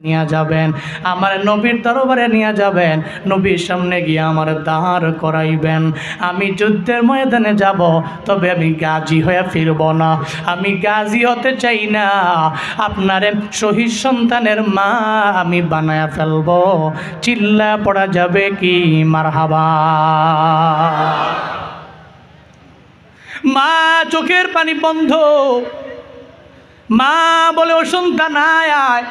নিয়ে যাবেন, আমার নবীর দরবারে নিয়ে যাবেন, নবীর সামনে গিয়ে আমার দাঁড় করাইবেন। আমি যুদ্ধের ময়দানে যাব, তবে আমি গাজী হয়ে ফিরব না। আমি গাজী হতে চাই না, আপনারে শহীদ সন্তানের মা আমি বানায়া ফেলব। চিল্লা পড়া যাবে কি মারহাবা। মা চোখের পানি বন্ধ, মা বলে ও সন্তান আয় আয়।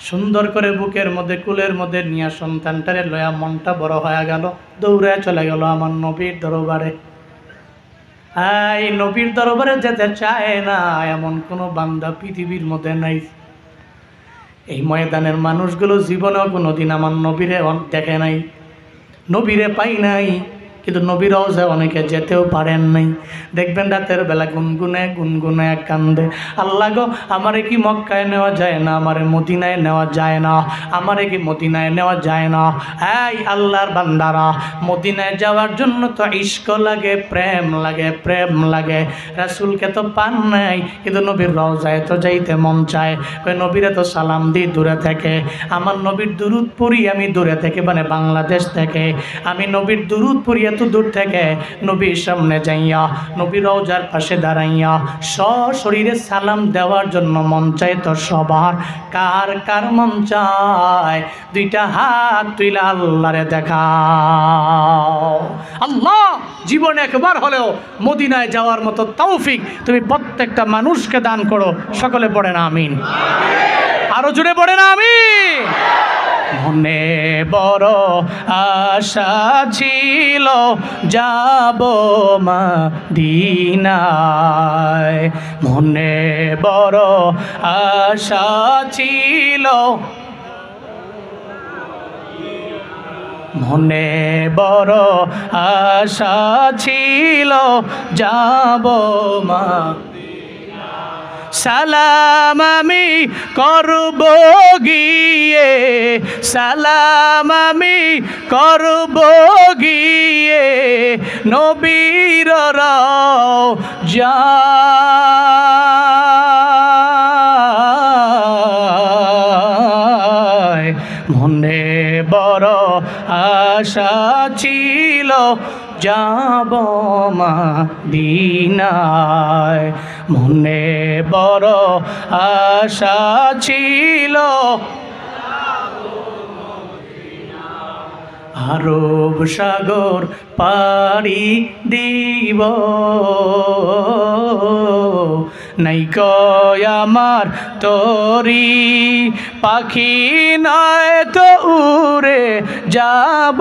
সুন্দর করে বুকের মধ্যে কুলের মধ্যে নিয়ে সন্তানটারে লয়া মনটা বড় হয়ে গেল, দৌড়ে চলে গেল আমার নবীর দরবারে। এই নবীর দরবারে যেতে চায় না এমন কোনো বান্দা পৃথিবীর মধ্যে নাই। এই ময়দানের মানুষগুলো জীবনেও কোনোদিন আমার নবীরে দেখে নাই, নবীরে পাই নাই, কিন্তু নবীর রওজায় অনেকে যেতেও পারেন নাই। দেখবেন রাতের বেলা গুনগুনে গুনগুনে কান্দে, আল্লাহ গো আমারে কি মক্কায় নেওয়া যায় না, আমারে মদিনায় নেওয়া যায় না, আমারে কি মদিনায় নেওয়া যায় না। এই আল্লাহর বান্দারা, মদিনায় যাওয়ার জন্য তো ইশক লাগে, প্রেম লাগে, প্রেম লাগে। রাসূলকে তো পান নাই, কিন্তু নবীর রওজায় তো যাইতে মন চায়। ওই নবীরে তো সালাম দিই দূরে থেকে, আমার নবীর দুরূদ পড়ি আমি দূরে থেকে, মানে বাংলাদেশ থেকে। আমি নবীর দুরূদ পড়ি এত দূর থেকে, নবীর সামনে যাইয়া নবীর রওজার পাশে দাঁড়াইয়া সশরীরে সালাম দেওয়ার জন্য মন চায় তো সবার। কার কার মন চায়? দুইটা হাত তুইলা আল্লাহরে দেখাও। আল্লাহ জীবনে একবার হলেও মদিনায় যাওয়ার মতো তৌফিক তুমি প্রত্যেকটা মানুষকে দান করো। সকলে পড়েন আমিন, আরো জোরে পড়েন আমিন। মনে বড় আশা ছিল যাব মদিনায়, মনে বড় আশা ছিল, মনে বড় আশা ছিল যাব মা। সালাম আমি করব গিয়ে, সালাম আমি করব গিয়ে নবীর রওজায়। মনে বড় আশা ছিল যাব মদিনায়, মনে বড় আশা ছিল। আরব সাগর পাড়ি দিব, নাই কয় আমার তরি পাখি নয় তো উড়ে যাব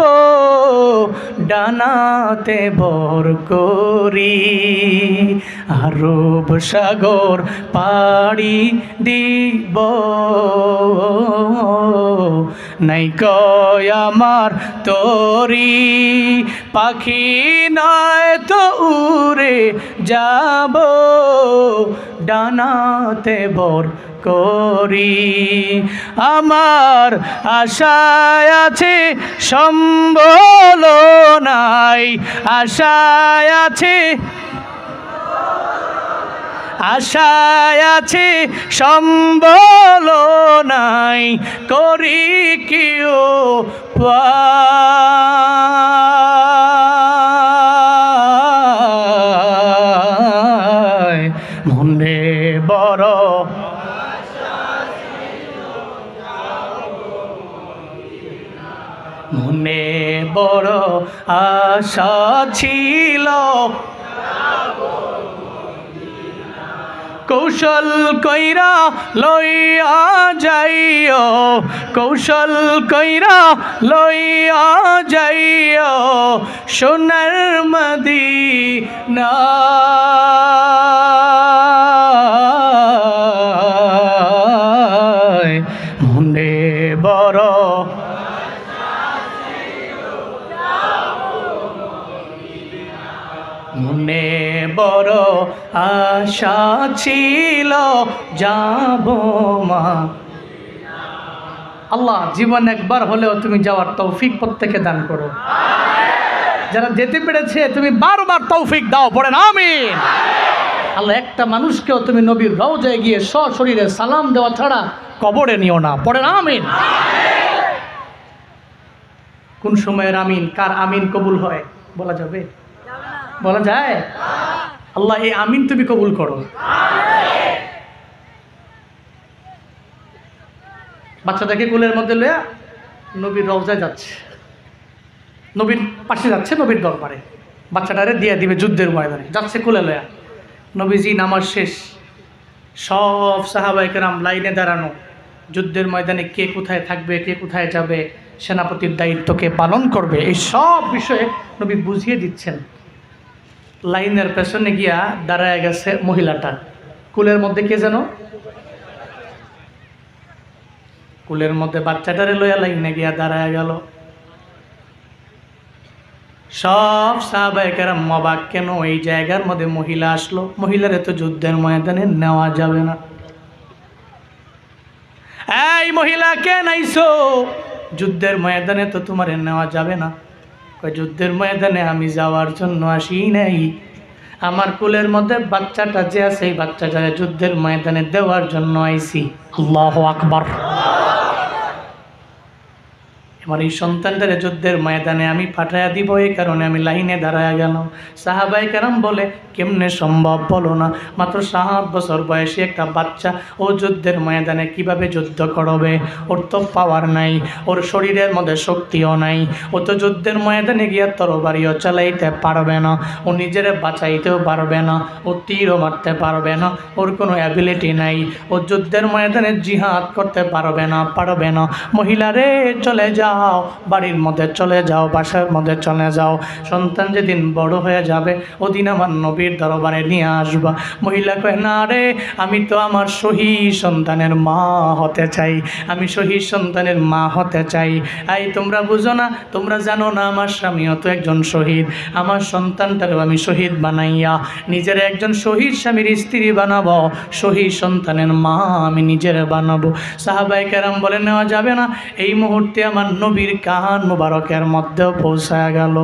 ডানাতে ভর করি। আরব সাগর পাড়ি দিব, নাই কয় আমার তরি পাখি নয় তো উড়ে যাব ডানাতে ভর করি। আমার আশায় আছে সম্বল নাই, আশায় আছে, আশায় আছে সম্বল নাই, করি কিও পায়। মনে বড় মনে বড় আশা ছিল, কৌশল কইরা লইয়া যাইও, কৌশল কইরা লইয়া যাইও সোনার মদিনা। মনে বড় মনে বড় আশা ছিল যাব মা। আল্লাহ জীবন একবার হলেও তুমি যাওয়ার তৌফিক প্রত্যেকে দান করো। যারা যেতে পেরেছে তুমি বারবার তৌফিক দাও, পড়েন আমিন। আল্লাহ একটা মানুষকেও তুমি নবীর রওজায় গিয়ে সশরীরে সালাম দেওয়া ছাড়া কবরে নিও না। পড়েন আমিন। কোন সময়ের আমিন, কার আমিন কবুল হয় বলা যাবে? বলা যায়? আল্লাহ এই আমিন তুমি কবুল করো। বাচ্চাটাকে কোলের মধ্যে লইয়া নবীর রওজায় যাচ্ছে, নবীর পাশে যাচ্ছে, নবীর দরবারে বাচ্চাটারে দিয়ে দিবে যুদ্ধের ময়দানে, যাচ্ছে কোলে লইয়া। নবীজি নামাজ শেষ, সব সাহাবায়ে কেরাম লাইনে দাঁড়ানো, যুদ্ধের ময়দানে কে কোথায় থাকবে, কে কোথায় যাবে, সেনাপতির দায়িত্বকে পালন করবে, এই সব বিষয়ে নবী বুঝিয়ে দিচ্ছেন। লাইনের পেছনে গিয়া দাঁড়ায় গেছে মহিলাটা, কুলের মধ্যে কে যেন, কুলের মধ্যে বাচ্চাটারে লইয়া লাইনে গিয়া দাঁড়ায় গেল। সব সাহাবায়ে কেরাম অবাক, কেন এই জায়গার মধ্যে মহিলা আসলো? মহিলারে তো যুদ্ধের ময়দানে নেওয়া যাবে না। এই মহিলা কেন আইছো? যুদ্ধের ময়দানে তো তোমার নেওয়া যাবে না। কই যুদ্ধের ময়দানে আমি যাওয়ার জন্য আসি নাই, আমার কোলের মধ্যে বাচ্চাটা যে আছে এই বাচ্চাটা যুদ্ধের ময়দানে দেওয়ার জন্য আইছি। আল্লাহু আকবার। আমার এই সন্তানটারে যুদ্ধের ময়দানে আমি পাঠাইয়া দিব, এই কারণে আমি লাইনে দাঁড়ায়া গেলাম। সাহাবায়ে কেরাম বলে, কেমনে সম্ভব বলো না? মাত্র 7 বছর বয়সী একটা বাচ্চা ও যুদ্ধের ময়দানে কিভাবে যুদ্ধ করবে? ওর তো পাওয়ার নাই, ওর শরীরের মধ্যে শক্তিও নাই, ও তো যুদ্ধের ময়দানে গিয়ে তরবারিও চালাইতে পারবে না, ও নিজেরে বাঁচাইতেও পারবে না, ও তীরও মারতে পারবে না, ওর কোনো অ্যাবিলিটি নাই, ও যুদ্ধের ময়দানে জিহাদ করতে পারবে না। মহিলা রে, চলে যাও, বাড়ির মধ্যে চলে যাও, বাসার মধ্যে চলে যাও। সন্তান যেদিন বড় হয়ে যাবে ওদিন আমার নবীর দরবারে নিয়ে আসবা। মহিলা কয়, না রে, আমি তো আমার শহীদ সন্তানের মা হতে চাই, আমি শহীদ সন্তানের মা হতে চাই। এই তোমরা বুঝো না, তোমরা জানো না আমার স্বামীও তো একজন শহীদ, আমার সন্তানটারও আমি শহীদ বানাইয়া নিজের একজন শহীদ স্বামীর স্ত্রী বানাবো, শহীদ সন্তানের মা আমি নিজের বানাবো। সাহাবায়ে কেরাম বলে, নেওয়া যাবে না। এই মুহূর্তে আমার নবীর কান মুবারকের মধ্যেও পৌঁছায়া গেল।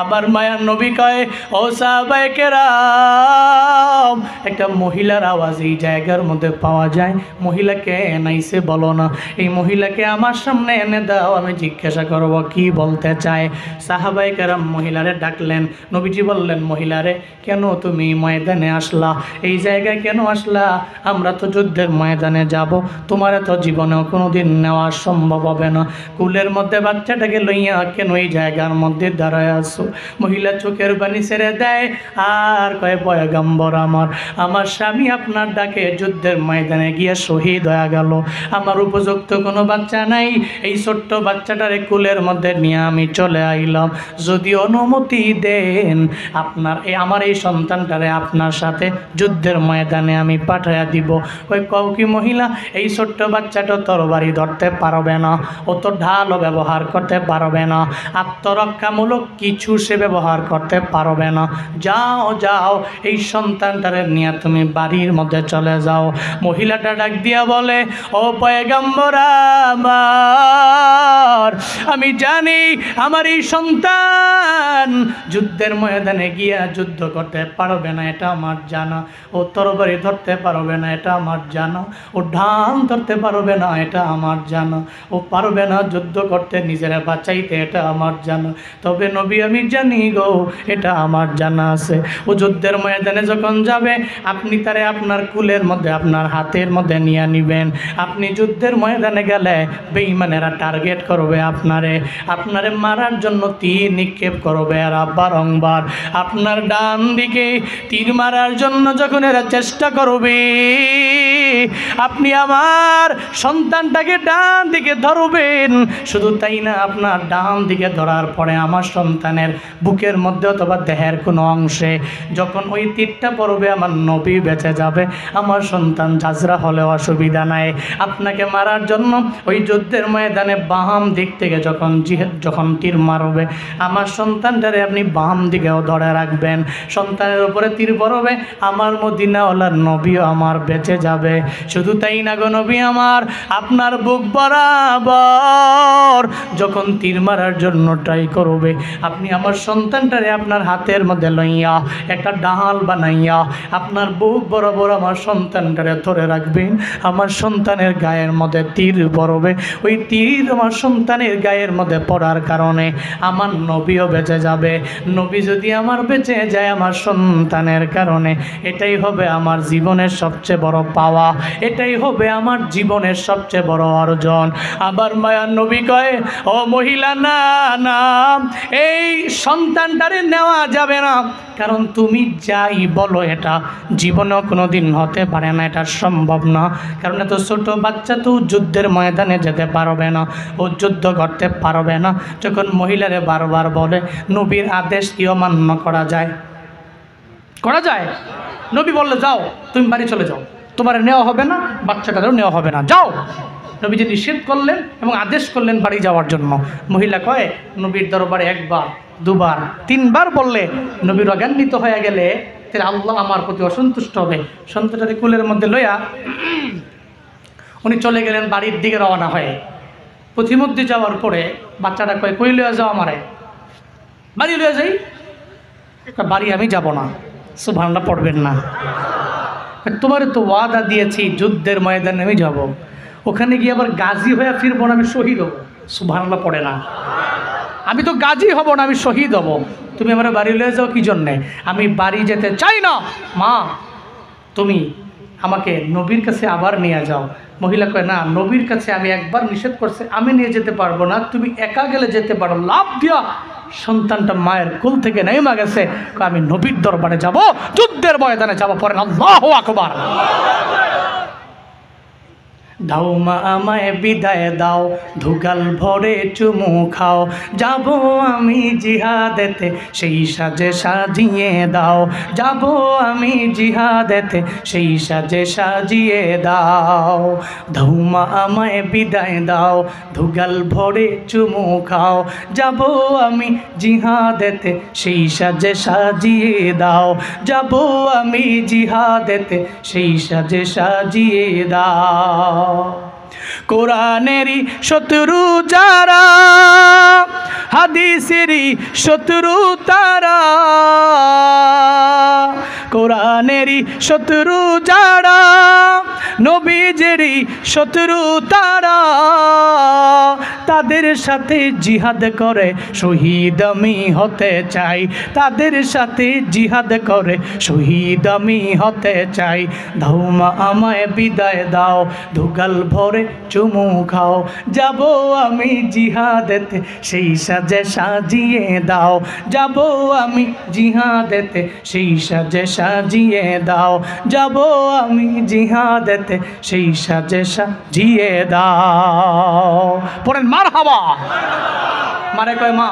আবার মায়ার নবী কয়, ও সাহাবায়ে কেরাম, একটা মহিলার আওয়াজ এই জায়গার মধ্যে পাওয়া যায়, মহিলাকে এনাইছে বলো না, এই মহিলাকে আমার সামনে এনে দাও, আমি জিজ্ঞাসা করব কি বলতে চায়। সাহাবায়ে কেরাম মহিলারে ডাকলেন। নবীজি বললেন, মহিলারে, কেন তুমি ময়দানে আসলা? এই জায়গায় কেন আসলা? আমরা তো যুদ্ধের ময়দানে যাব, তোমার তো জীবনেও কোনোদিন নেওয়া সম্ভব হবে না। কুলের মধ্যে বাচ্চাটাকে লইয়া কেন এই জায়গার মধ্যে দাঁড়ায় আসো? মহিলা চোখের পানি ছেড়ে দেয় আর কয়, পয়গম্বর আমার স্বামী আপনার ডাকে যুদ্ধের ময়দানে গিয়ে শহীদ হয়ে গেল, আমার উপযুক্ত কোনো বাচ্চা নাই, এই ছোট্ট বাচ্চাটারে কুলের মধ্যে নিয়ে আমি চলে আইলাম, যদি অনুমতি দেন আমার এই সন্তানটারে আপনার সাথে যুদ্ধের ময়দানে আমি পাঠাইয়া দিব। ওই কও কি মহিলা, এই ছোট্ট বাচ্চাটা তরবারি ধরতে পারবে না, ও তো ঢালও ব্যবহার করতে পারবে না, আত্মরক্ষামূলক কিছু সে ব্যবহার করতে পারবে না। যাও যাও, এই সন্তানটারে নিয়ে তুমি বাড়ির মধ্যে চলে যাও। মহিলাটা ডাক দিয়া বলে, ও পয়গম্বর আমার, আমি জানি আমার এই সন্তান যুদ্ধের ময়দানে গিয়া যুদ্ধ করতে পারবে না, এটা আমার জানা, ও তরবারি ধরতে পারবে না, এটা আমার জানা, ও ঢাল ধরতে পারবে না, এটা আমার জানা, ও পারবে না যুদ্ধ করতে, নিজের বাঁচাইতে, এটা আমার জানা। তবে নবী আমি জানি গো, এটা আমার জানা আছে, ও যুদ্ধের ময়দানে যখন যাবে আপনি তারে আপনার কুলের মধ্যে, আপনার হাতের মধ্যে নিয়ে নিবেন। আপনি যুদ্ধের ময়দানে গেলে বেঈমানেরা টার্গেট করবে আপনারে মারার জন্য তীর নিক্ষেপ করবে, আর বারংবার আপনার ডান দিকে তীর মারার জন্য যখন এরা চেষ্টা করবে, আপনি আমার সন্তানটাকে ডান দিকে ধরবেন। শুধু তাই না, আপনার ডান দিকে ধরার পরে আমার সন্তানের বুকের মধ্যে অথবা দেহের কোনো অংশে যখন ওই তীরটা পড়বে, আমার নবী বেঁচে যাবে, আমার সন্তান ঝাঁঝরা হলেও অসুবিধা নাই। আপনাকে মারার জন্য ওই যুদ্ধের ময়দানে বাম দিক থেকে যখন তীর মারবে আমার সন্তানটারে আপনি বাম দিকেও ধরে রাখবেন। সন্তানের উপরে তীর পড়বে, আমার মদিনাওয়ালার নবীও আমার বেঁচে যাবে। শুধু তাই না গো নবী আমার, আপনার বুক বরাবর যখন তীর মারার জন্য ট্রাই করবে, আপনি আমার সন্তানটারে আপনার হাতের মধ্যে লইয়া একটা ডাল বানাইয়া আপনার বুক বরাবর আমার সন্তানটারে ধরে রাখবেন। আমার সন্তানের গায়ের মধ্যে তীর পড়বে, ওই তীর আমার সন্তানের গায়ের মধ্যে পড়ার কারণে আমার নবীও বেঁচে যাবে। নবী যদি আমার বেঁচে যায় আমার সন্তানের কারণে, এটাই হবে আমার জীবনের সবচেয়ে বড় পাওয়া, এটাই হবে আমার জীবনের সবচেয়ে বড় অর্জন। আবার মায়ার নবী কয়, ও মহিলা, না না, এই সন্তানটারে নেওয়া যাবে না, কারণ তুমি যাই বলো এটা জীবনেও কোনো দিন হতে পারে না, এটা সম্ভব না। কারণ এত ছোট বাচ্চা তো যুদ্ধের ময়দানে যেতে পারবে না, ও যুদ্ধ করতে পারবে না। যখন মহিলারে বারবার বলে, নবীর আদেশ কি অমান্য করা যায়? করা যায়? নবী বললে যাও, তুমি বাড়ি চলে যাও, তোমার নেওয়া হবে না, বাচ্চাটারও নেওয়া হবে না, যাও। নবীজি নিষেধ করলেন এবং আদেশ করলেন বাড়ি যাওয়ার জন্য। মহিলা কয়, নবীর দরবারে একবার, দুবার, তিনবার বললে নবী রাগান্বিত হয়ে গেলে তাহলে আল্লাহ আমার প্রতি অসন্তুষ্ট হবে। সন্তানটাকে কুলের মধ্যে লইয়া উনি চলে গেলেন বাড়ির দিকে রওনা হয়ে। পথিমধ্যে যাওয়ার পরে বাচ্চাটা কয়, কই লইয়া যাও আমারে? বাড়ি লইয়া যাই। বাড়ি আমি যাব না। সুবহানাল্লাহ পড়বেন না। তোমার তো ওয়াদা দিয়েছি যুদ্ধের ময়দানে আমি যাব, ওখানে গিয়ে আবার গাজী হয়ে ফিরবো না, আমি শহীদ হব। সুবহানাল্লাহ পড়ে না। আমি তো গাজী হব না, আমি শহীদ হব। তুমি আমার বাড়ি লয়ে যাও কি জন্যে? আমি বাড়ি যেতে চাই না। মা, তুমি আমাকে নবীর কাছে আবার নিয়ে যাও। মহিলা কয়, না, নবীর কাছে আমি একবার নিষেধ করছি, আমি নিয়ে যেতে পারবো না, তুমি একা গেলে যেতে পারো। লাভ দিয়া সন্তানটা মায়ের কোল থেকে নেমে গেছে, আমি নবীর দরবারে যাব, যুদ্ধের ময়দানে যাব। পড়েন আল্লাহু আকবার। দাও মা আমায় বিদায় দাও, ধুগাল ভরে চুমু খাও, যাব আমি জিহাদেতে সেই সাজে সাজিয়ে দাও, যাব আমি জিহাদেতে সেই সাজে সাজিয়ে দাও। দাও মা আমায় বিদায় দাও, ধুগাল ভরে চুমু খাও, যাব আমি জিহাদেতে সেই সাজে সাজিয়ে দাও, যাব আমি জিহাদেতে সেই সাজে সাজিয়ে দাও। কোরআনেরই শত্রু যারা, হাদিসেরই শত্রু তারা, কোরআনেরই শত্রু যারা, নবীজেরই শত্রু তারা, তাদের সাথে জিহাদ করে শহীদ আমি হতে চাই, তাদের সাথে জিহাদ করে শহীদ আমি হতে চাই। দাও মা আমায় বিদায় দাও, ধুগাল ভরে চুমু খাও, যাব আমি জিহাদেতে সেই সাজে সাজিয়ে দাও, যাব আমি জিহাদেতে সেই সাজে সাজিয়ে দাও, যাব আমি জিহাদেতে সেই সাজে সাজিয়ে দাও। পড়েন মারহাবা। মারে কয় মা,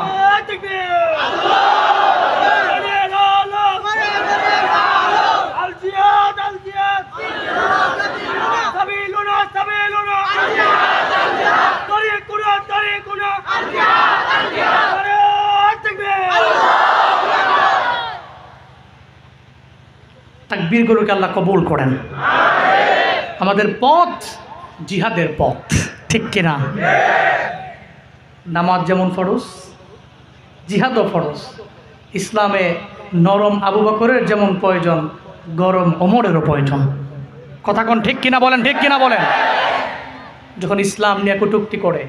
তাকবীরগুলোকে আল্লাহ কবুল করেন। আমাদের পথ জিহাদের পথ, ঠিক কিনা? নামাজ যেমন ফরজ, জিহাদও ফরজ। ইসলামে নরম আবু বকরের যেমন প্রয়োজন, গরম ওমরেরও প্রয়োজন। কথা কোন ঠিক কিনা বলেন, ঠিক কিনা বলেন? যখন ইসলাম নিয়ে কটূক্তি করে,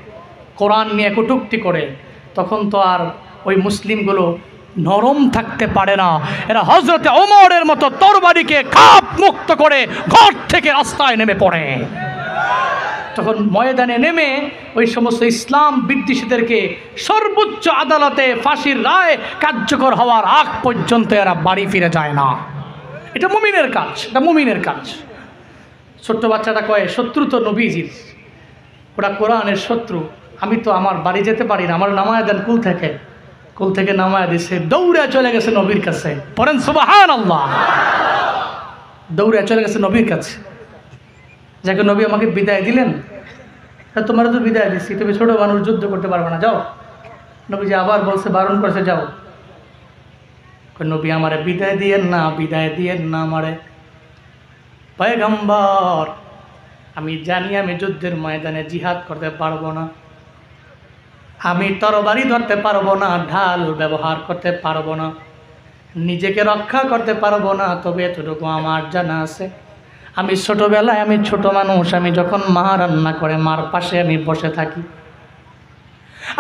কোরআন নিয়ে কটূক্তি করে, তখন তো আর ওই মুসলিমগুলো নরম থাকতে পারে না। এরা হযরতে ওমরের মতো তরবারিকে কাপ মুক্ত করে ঘর থেকে রাস্তায় নেমে পড়ে। তখন ময়দানে নেমে ওই সমস্ত ইসলাম বিদ্বেষীদেরকে সর্বোচ্চ আদালতে ফাঁসির রায় কার্যকর হওয়ার আগ পর্যন্ত এরা বাড়ি ফিরে যায় না। এটা মুমিনের কাজ, এটা মুমিনের কাজ। ছোট্ট বাচ্চাটা কয়, শত্রু তো নবীজির, ওরা কোরআনের শত্রু, আমি তো আমার বাড়ি যেতে পারি না, আমার নামায় দেন কুল থেকে। কুল থেকে নামায় দিছে, দৌড়ে চলে গেছে নবীর কাছে। পড়েন সুবহানাল্লাহ। দৌড়ে চলে গেছে নবীর কাছে, যাকে নবী আমাকে বিদায় দিলেন, তোমার তো বিদায় দিচ্ছি, তুমি ছোট মানুষ, যুদ্ধ করতে পারবে না, যাও। নবীজি আবার বলছে, বারণ করছে, যাও। নবী আমারে বিদায় দিয়েন না, বিদায় দিয়েন না আমারে। পয়গম্বর, আমি জানি আমি যুদ্ধের ময়দানে জিহাদ করতে পারবো না, আমি তরবারি ধরতে পারবো না, ঢাল ব্যবহার করতে পারবো না, নিজেকে রক্ষা করতে পারবো না। তবে এতটুকু আমার জানা আছে, আমি ছোটবেলায়, আমি ছোট মানুষ, আমি যখন মা রান্না করে মার পাশে আমি বসে থাকি,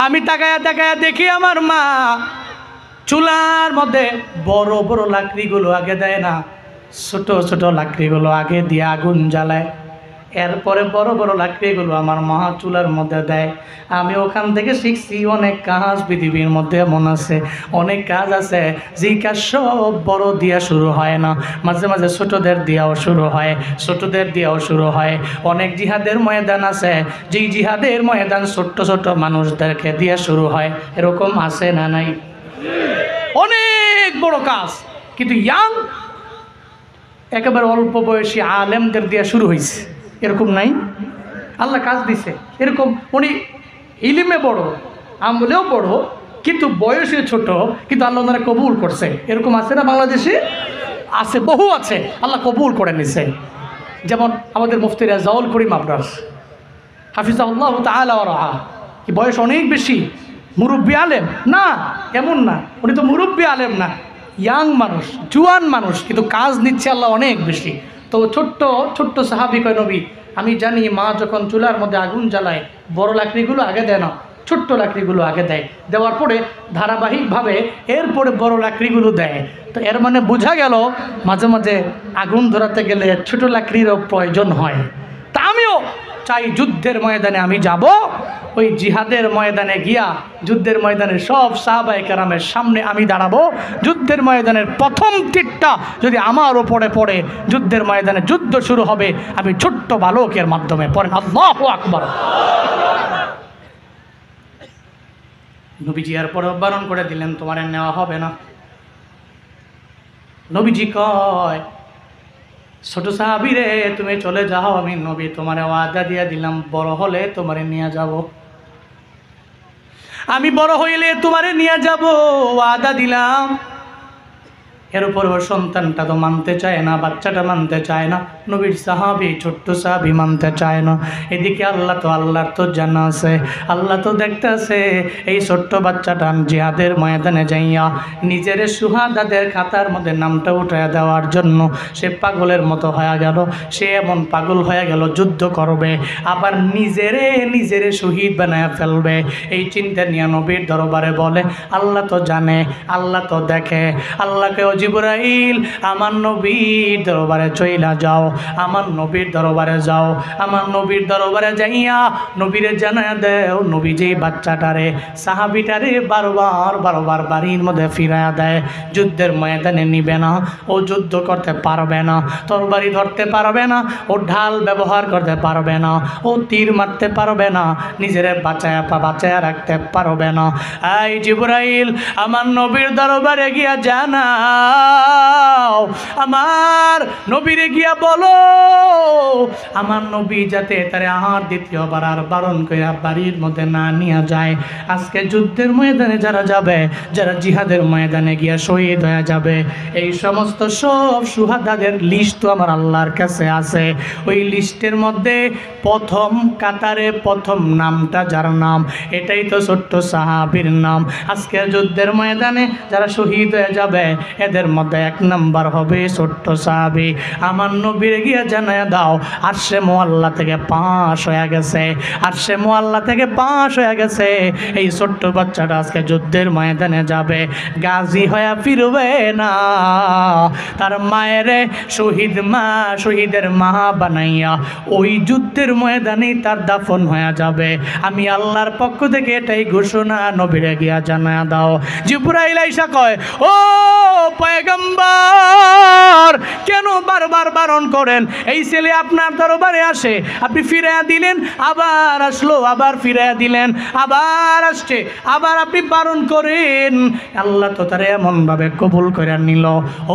আমি তাকায়া তাকায়া দেখি আমার মা চুলার মধ্যে বড় বড় লাকড়িগুলো আগে দেয় না, ছোট ছোট লাকড়িগুলো আগে দিয়ে আগুন জ্বালায়, এরপরে বড় বড় লাকড়িগুলো আমার মা চুলার মধ্যে দেয়। আমি ওখান থেকে শিখছি অনেক কাজ পৃথিবীর মধ্যে এমন আছে, অনেক কাজ আছে যে কাজ সব বড় দিয়া শুরু হয় না, মাঝে মাঝে ছোটদের দিয়াও শুরু হয়, ছোটদের দিয়াও শুরু হয়। অনেক জিহাদের ময়দান আছে, যেই জিহাদের ময়দান ছোট্ট ছোট মানুষদেরকে দিয়ে শুরু হয়, এরকম আছে না নাই? অনেক বড় কাজ, কিন্তু ইয়াং একেবারে অল্প বয়সী আলেমদের দিয়ে শুরু হয়েছে, এরকম নাই? আল্লাহ কাজ দিছে এরকম, উনি ইলিমে বড়, আমলেও বড়, কিন্তু বয়সে ছোট, কিন্তু আল্লাহ ওনারা কবুল করছে, এরকম আছে না বাংলাদেশে? আছে, বহু আছে, আল্লাহ কবুল করে নিছে। যেমন আমাদের মুফতি রেজাউল করিম আবরার হাফিজাহুল্লাহ তাআলা ওয়া রাআ, কি বয়স অনেক বেশি, মুরব্বী আলেম না, এমন না, উনি তো মুরব্বী আলেম না, ইয়াং মানুষ, জুয়ান মানুষ, কিন্তু কাজ নিচ্ছে আল্লাহ অনেক বেশি। তো ছোট্ট ছোট্ট সাহাবী কয়, নবী আমি জানি মা যখন চুলার মধ্যে আগুন জ্বালায় বড় লাকড়িগুলো আগে দেয় না, ছোট্ট লাকড়িগুলো আগে দেয়, দেওয়ার পরে ধারাবাহিকভাবে এরপরে বড় লাকড়িগুলো দেয়। তো এর মানে বোঝা গেল মাঝে মাঝে আগুন ধরাতে গেলে ছোট লাকড়িরও প্রয়োজন হয়। তা আমিও চাই যুদ্ধের ময়দানে আমি যাব, ওই জিহাদের ময়দানে গিয়া যুদ্ধের ময়দানে সব সাহাবায়ে কেরামের সামনে আমি দাঁড়াবো, যুদ্ধের ময়দানের প্রথম তীরটা যদি আমার ওপরে পড়ে, যুদ্ধের ময়দানে যুদ্ধ শুরু হবে, আমি ছোট্ট বালকের মাধ্যমে। পড়েন আল্লাহু আকবার। নবীজি এরপরে বারণ করে দিলেন, তোমার নেওয়া হবে না। নবীজি কয়, ছোট সাহাবী রে তুমি চলে যাও, আমি নবী তোমারে ওয়াদা দিয়ে দিলাম, বড় হলে তোমারে নিয়ে যাব, আমি বড় হইলে তোমারে নিয়ে যাব, ওয়াদা দিলাম। এর উপর ওর সন্তানটা তো মানতে চায় না, বাচ্চাটা মানতে চায় না, নবীর সাহাবী ছোট্ট সাহাবী মানতে চায় না। এদিকে আল্লাহর তো জানা আছে, আল্লাহ তো দেখতেছে এই ছোট্ট বাচ্চাটা জিহাদের ময়দানে যাইয়া নিজের সুহাদাদের খাতার মধ্যে নামটা উঠাইয়া দেওয়ার জন্য সে পাগলের মতো হয়ে গেল। সে এমন পাগল হয়ে গেল, যুদ্ধ করবে, আবার নিজেরে শহীদ বানায় ফেলবে। এই চিন্তা নিয়ে নবীর দরবারে বলে, আল্লাহ তো জানে, আল্লাহ তো দেখে। আল্লাহকে, জিবরাইল আমার নবীর দরবারে চইলা যাও, আমার নবীর দরবারে যাও, আমার নবীর দরবারে যাইয়া নবীরে জানায়া দেও, নবী যেই বাচ্চাটারে সাহাবীটারে বারবার বাড়ির মধ্যে ফিরাইয়া দেয়, যুদ্ধের ময়দানে নিবে না, ও যুদ্ধ করতে পারবে না, তরবারি ধরতে পারবে না, ও ঢাল ব্যবহার করতে পারবে না, ও তীর মারতে পারবে না, নিজেরে বাঁচায়া রাখতে পারবে না। এই জিবরাইল আমার নবীর দরবারে গিয়া জানা, আমার নবীরে গিয়া বলো আমার নবী যাতে তারে আর দ্বিতীয়বার আর বারণ কইরা বাড়ির মধ্যে না নিয়ে যায়। আজকে যুদ্ধের ময়দানে যারা যাবে, যারা জিহাদের ময়দানে গিয়া শহীদ হয়ে যাবে, এই সমস্ত সব সুহাদাদের লিস্ট তো আমার আল্লাহর কাছে আছে। ওই লিস্টের মধ্যে প্রথম কাতারে প্রথম নামটা যার নাম, এটাই তো ছোট্ট সাহাবীর নাম। আজকে যুদ্ধের ময়দানে যারা শহীদ হয়ে যাবে, এদের মধ্যে এক নাম্বার হবে ছোট্ট সাহাবী। আমার নবীর গিয়ে জানায়া দাও, আরশে মুআল্লা থেকে পাশ হয়ে গেছে, আরশে মুআল্লা থেকে পাশ হয়ে গেছে। এই ছোট্ট বাচ্চাটা আজকে যুদ্ধের ময়দানে যাবে, গাজী হয়ে ফিরবে না, তার মায়েরে শহীদের মা বানাইয়া ওই যুদ্ধের ময়দানেই তার দাফন হয়ে যাবে। আমি আল্লাহর পক্ষ থেকে এটাই ঘোষণা, নবীরে গিয়া জানায়া দাও। জিবরাইল আইসা কয়, ও পয়গম্বর, কেন বারবার বারণ করেন? এই ছেলে আপনার দরবারে আসে, আপনি ফিরাইয়া দিলেন, আবার আসলো, আবার ফিরাইয়া দিলেন, আবার আসছে, আবার আপনি বারণ করেন। আল্লাহ তো তারে এমনভাবে কবুল করে নিল,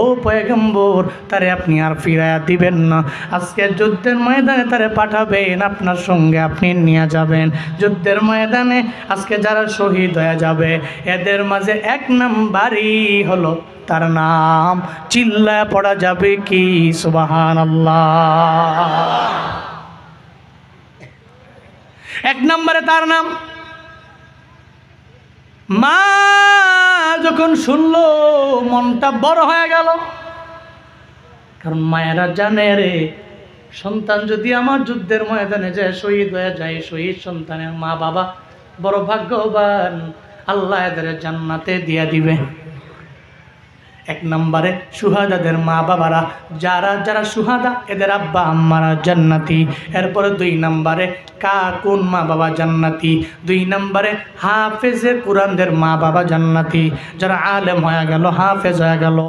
ও পয়গম্বর, তারে আপনি আর ফিরাইয়া দিবেন না। আজকে যুদ্ধের ময়দানে তারে পাঠাবেন, আপনার সঙ্গে আপনি নিয়ে যাবেন। যুদ্ধের ময়দানে আজকে যারা শহীদ হয়ে যাবে, এদের মাঝে এক নাম্বারই হলো তার নাম। চিল্লায় পড়া যাবে কি সুবহানাল্লাহ? এক নম্বরে তার নাম। মা যখন শুনলো মনটা বড় হয়ে গেল, কারণ মায়েরা জানে রে, সন্তান যদি আমার যুদ্ধের ময়দানে যায় শহীদ হয়ে যায়, শহীদ সন্তানের মা বাবা বড় ভাগ্যবান, আল্লাহ এদের জান্নাতে দিয়ে দিবে। এক নম্বরে সুহাদাদের মা বাবারা, যারা যারা সুহাদা এদের আব্বা আম্মারা জান্নাতি। এরপরে 2 নম্বরে কোন মা বাবা জান্নাতি। 2 নম্বরে হাফেজে কোরআনদের মা বাবা জান্নাতি, যারা আলেম হয়ে গেল, হাফেজ হয়ে গেল।